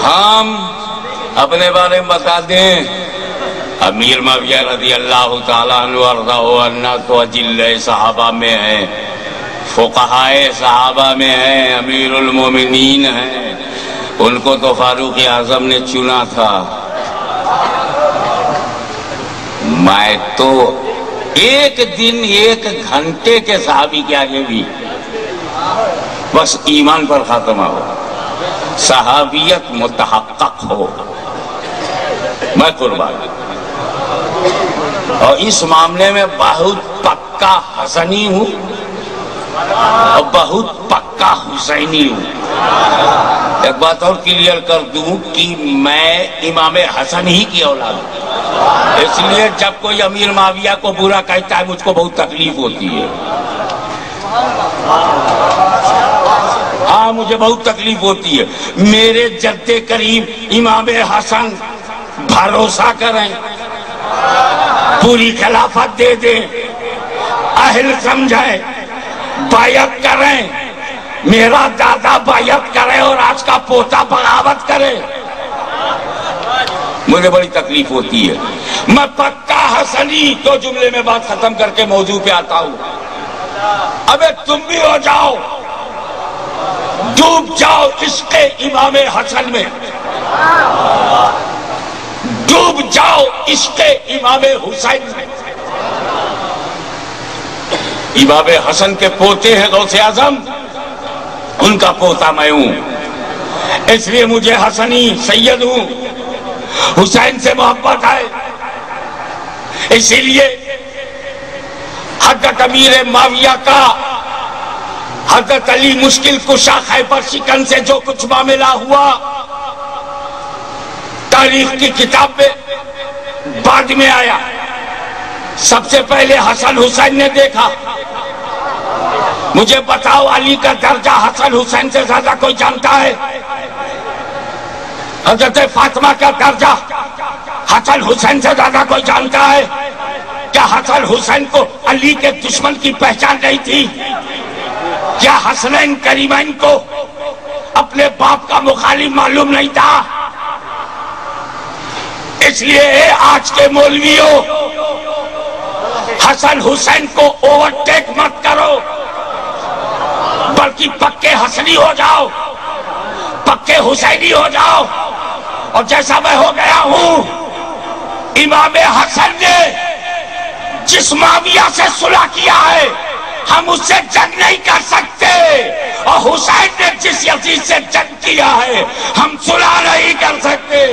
ہم اپنے بارے میں بتا دیں، امیر معاویہ رضی اللہ تعالیٰ عنہ وارضاہ تو اجل صحابہ میں ہیں، فقہائے صحابہ میں ہیں، امیر المومنین ہیں، ان کو تو فاروق اعظم نے چنا تھا۔ میں تو ایک دن ایک گھنٹے کے صحابی کے آگے بھی بس ایمان پر خاتمہ ہو، صحابیت متحقق ہو، میں قربان۔ اور اس معاملے میں بہت پکا حسنی ہوں اور بہت پکا حسینی ہوں۔ ایک بات اور کلیئر کر دوں کہ میں امام حسن ہی کی اولاد ہوں، اس لیے جب کوئی امیر معاویہ کو برا کہتا ہے مجھ کو بہت تکلیف ہوتی ہے۔ ہاں مجھے بہت تکلیف ہوتی ہے۔ میرے جد کریم امام حسن بھروسہ کریں، پوری خلافت دے دیں، اہل سمجھیں، بیعت کریں، میرا دادا بیعت کرے اور آج کا پوتا بغاوت کرے، مجھے بڑی تکلیف ہوتی ہے۔ میں پکا حسنی، دو جملے میں بات ختم کر کے موضوع پہ آتا ہوں۔ ابے تم بھی ہو جاؤ، ڈوب جاؤ عشق امام حسن میں، ڈوب جاؤ عشق امام حسین میں۔ امام حسن کے پوتے ہیں غوث اعظم، ان کا پوتا میں ہوں، اس لیے مجھے حسنی سید ہوں، حسین سے محبت ہے۔ اسی لیے حضرت امیر معاویہ کا حضرت علی مشکل کشا خیبر شکن سے جو کچھ معاملہ ہوا تاریخ کی کتاب میں بعد میں آیا، سب سے پہلے حسن حسین نے دیکھا۔ مجھے بتاؤ علی کا درجہ حسن حسین سے زیادہ کوئی جانتا ہے؟ حضرت فاطمہ کا درجہ حسن حسین سے زیادہ کوئی جانتا ہے؟ کیا حسن حسین کو علی کے دشمن کی پہچان نہیں تھی؟ کیا حسنین کریمین کو اپنے باپ کا مخالف معلوم نہیں تھا؟ اس لیے آج کے مولویوں حسن حسین کو اوورٹیک مت کرو، بلکہ پکے حسنی ہو جاؤ، پکے حسینی ہو جاؤ۔ اور جیسا میں ہو گیا ہوں، امام حسن نے جس معاویہ سے صلح کیا ہے ہم اس سے جنگ نہیں کر سکتے، اور حسین نے جس یزید سے جنگ کیا ہے ہم صلح نہیں کر سکتے۔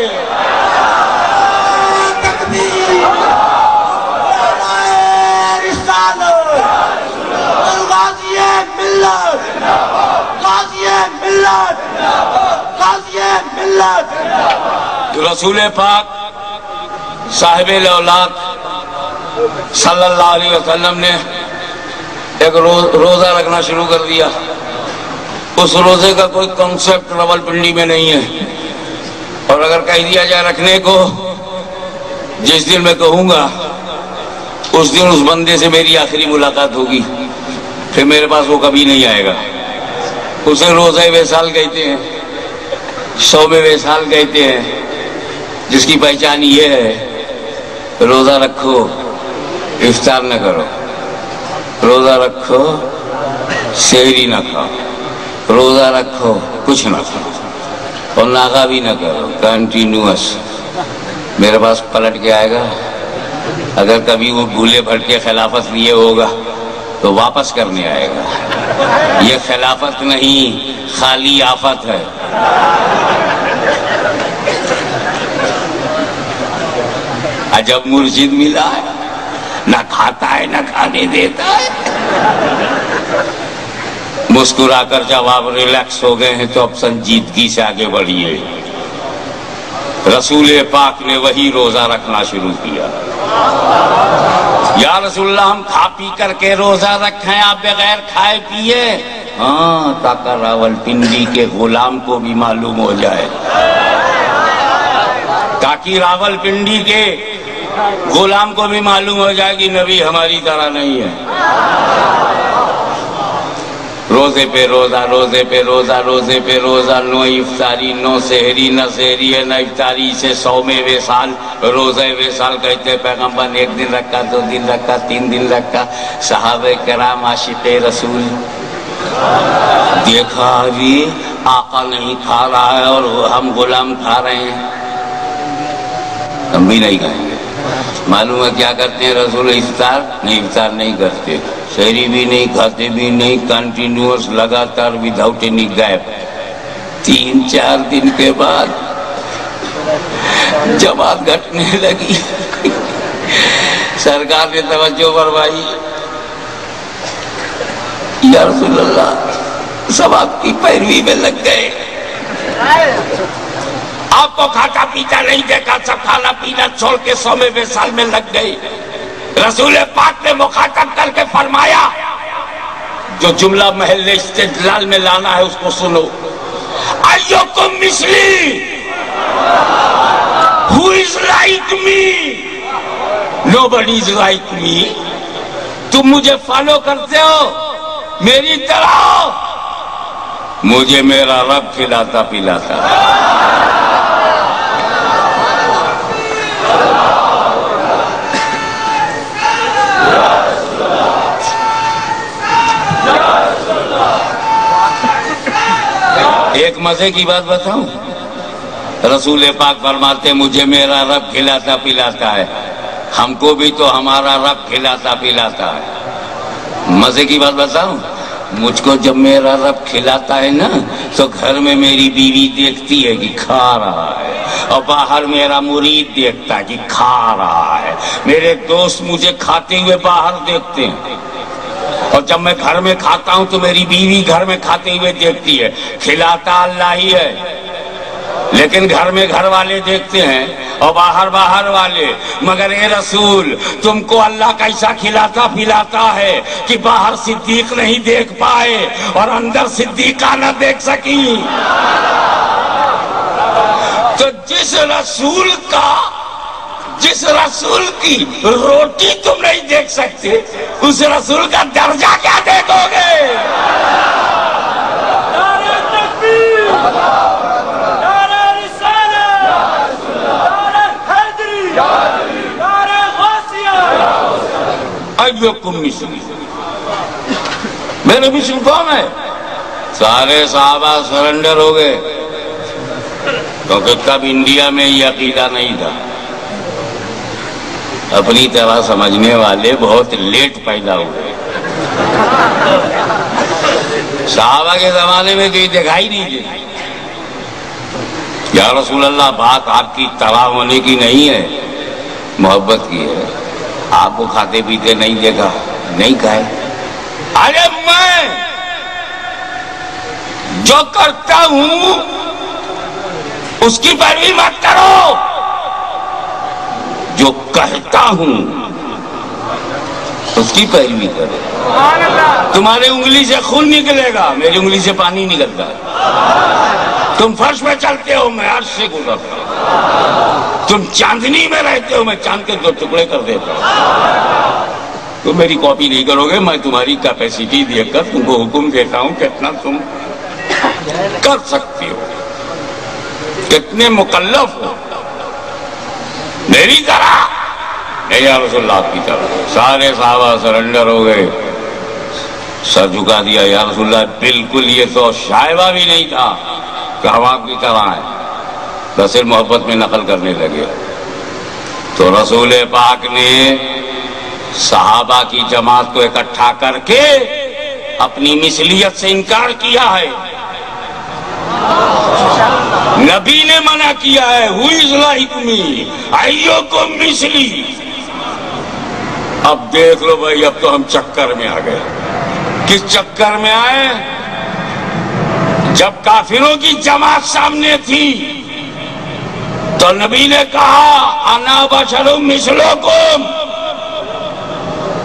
رسول پاک صاحب الاولاد صلی اللہ علیہ وسلم نے ایک روزہ رکھنا شروع کر دیا۔ اس روزے کا کوئی کنسپٹ راولپنڈی میں نہیں ہے، اور اگر کہہ دیا جائے رکھنے کو، جس دن میں کہوں گا اس دن اس بندے سے میری آخری ملاقات ہوگی، پھر میرے پاس وہ کبھی نہیں آئے گا۔ اسے روزہ وصال کہتے ہیں، صوم وصال کہتے ہیں، جس کی پہچان یہ ہے روزہ رکھو افطار نہ کرو، روزہ رکھو سحری نہ کھاؤ، روزہ رکھو کچھ نہ کھاؤ اور ناغا بھی نہ کرو، کنٹینیوس۔ میرے پاس پلٹ کے آئے گا، اگر کبھی وہ بھولے بھٹکے خلافت لیے ہوگا تو واپس کرنے آئے گا۔ یہ خلافت نہیں، خالی آفت ہے۔ عجب مرشد ملا ہے، نہ کھاتا ہے نہ کھانے دیتا ہے۔ مسکرا کر جب آپ ریلیکس ہو گئے ہیں تو اب سنجیدگی سے آگے بڑھیے۔ رسول پاک نے وہی روزہ رکھنا شروع کیا۔ یا رسول اللہ ہم کھا پی کر کے روزہ رکھیں، آپ بغیر کھائے پیے؟ ہاں، تاکہ راولپنڈی کے غلام کو بھی معلوم ہو جائے، تاکہ راولپنڈی کے غلام کو بھی معلوم ہو جائے کہ نبی ہماری طرح نہیں ہے۔ روزے پہ روزہ، روزے پہ روزہ، روزے پہ روزہ، نو افطاری، نو سحری، نہ سحری ہے نہ افطاری، سے 100 وصال، روزہ وصال کہتے ہیں۔ پیغمبر نے 1 دن رکھا، 2 دن رکھا، 3 دن رکھا۔ صحابہ کرام عاشق رسول دیکھا بھی آقا نہیں کھا رہا ہے اور ہم غلام کھا رہے ہیں، ہم بھی نہیں کھائیں گے۔ معلوم ہے کیا کرتے ہیں رسول؟ افطار نہیں کرتے، سحری بھی نہیں کھاتے بھی نہیں، کنٹینیوس لگاتار وداؤٹ اینی گیپ۔ 3-4 دن کے بعد جماعت گھٹنے لگی، سرکار نے توجہ فرمائی، یا رسول اللہ سب آپ کی پیروی میں لگ گئے، آپ کو کھاتا پیتا نہیں دیکھا، سب کھانا پینا چھوڑ کے 100 وصال میں لگ گئی۔ رسول پاک نے مخاطب کر کے فرمایا، جو جملہ محل استدلال میں لانا ہے اس کو سنو، ایوکم مثلی who is like me, nobody is like me۔ تم مجھے فالو کرتے ہو، میری طرح ہو، مجھے میرا رب کھلاتا پلاتا۔ ایک مزے کی بات بتاؤں، رسول پاک فرماتے مجھے میرا رب کھلاتا پلاتا ہے، ہم کو بھی تو ہمارا رب کھلاتا پلاتا ہے۔ مزے کی بات بتاؤں، مجھ کو جب میرا رب کھلاتا ہے نا تو گھر میں میری بیوی دیکھتی ہے کہ کھا رہا ہے، اور باہر میرا مرید دیکھتا ہے کہ کھا رہا ہے، میرے دوست مجھے کھاتے ہوئے باہر دیکھتے ہیں، اور جب میں گھر میں کھاتا ہوں تو میری بیوی گھر میں کھاتے ہوئے دیکھتی ہے۔ کھلاتا اللہ ہی ہے، لیکن گھر میں گھر والے دیکھتے ہیں اور باہر والے۔ مگر اے رسول، تم کو اللہ کیسا کھلاتا پلاتا ہے کہ باہر صدیق نہیں دیکھ پائے اور اندر صدیقہ نہ دیکھ سکی۔ تو جس رسول کی روٹی تم نہیں دیکھ سکتے، اس رسول کا درجہ کیا دیکھو گے؟ ایوکم مثلی، میرے مثل کون ہے؟ سارے صحابہ سرنڈر ہو گئے، کیونکہ تب انڈیا میں یہ عقیدہ نہیں تھا۔ اپنی طرح سمجھنے والے بہت لیٹ پیدا ہوئے، صحابہ کے زمانے میں کوئی دکھائی نہیں دی۔ یا رسول اللہ، بات آپ کی طرح ہونے کی نہیں ہے، محبت کی ہے، آپ کو کھاتے پیتے نہیں دیکھا، نہیں کھائے۔ ارے میں جو کرتا ہوں اس کی پیروی مت کرو، جو کہتا ہوں اس کی پیروی کرو۔ تمہارے انگلی سے خون نکلے گا، میری انگلی سے پانی نکلتا ہے۔ تم فرش میں چلتے ہو، میں عرش سے گزرتا ہوں۔ تم چاندنی میں رہتے ہو، میں چاند کے 2 ٹکڑے کر دیتا ہوں۔ تم میری کاپی نہیں کرو گے، میں تمہاری کیپیسٹی دیکھ کر تم کو حکم دیتا ہوں کتنا تم کر سکتے ہو، کتنے مکلف ہو۔ میری طرح نہیں یا رسول اللہ، آپ کی طرح۔ سارے صحابہ سرنڈر ہو گئے، سر جھکا دیا، یا رسول اللہ بالکل یہ تو شائبہ بھی نہیں تھا کہ ہم آپ کی طرح ہیں، بس محبت میں نقل کرنے لگے۔ تو رسول پاک نے صحابہ کی جماعت کو اکٹھا کر کے اپنی مثلیت سے انکار کیا ہے۔ نبی نے منع کیا ہے، who is like me، ایوکم مثلی۔ اب دیکھ لو بھائی، اب تو ہم چکر میں آ گئے۔ کس چکر میں آئے؟ جب کافروں کی جماعت سامنے تھی تو نبی نے کہا انا بشر مثلکم،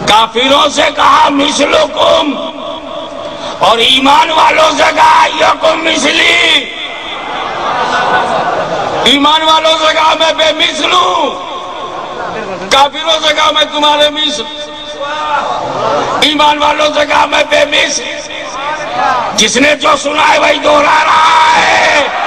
کافروں سے کہا مثلکم، اور ایمان والوں سے کہا ایوکم مثلی۔ ایمان والوں سے کہا میں بے مثل ہوں، کافروں سے کہا میں تمہارے مثل، ایمان والوں سے کہا میں بے مثل۔ جس نے جو سنا ہے وہی دوہرا رہا ہے.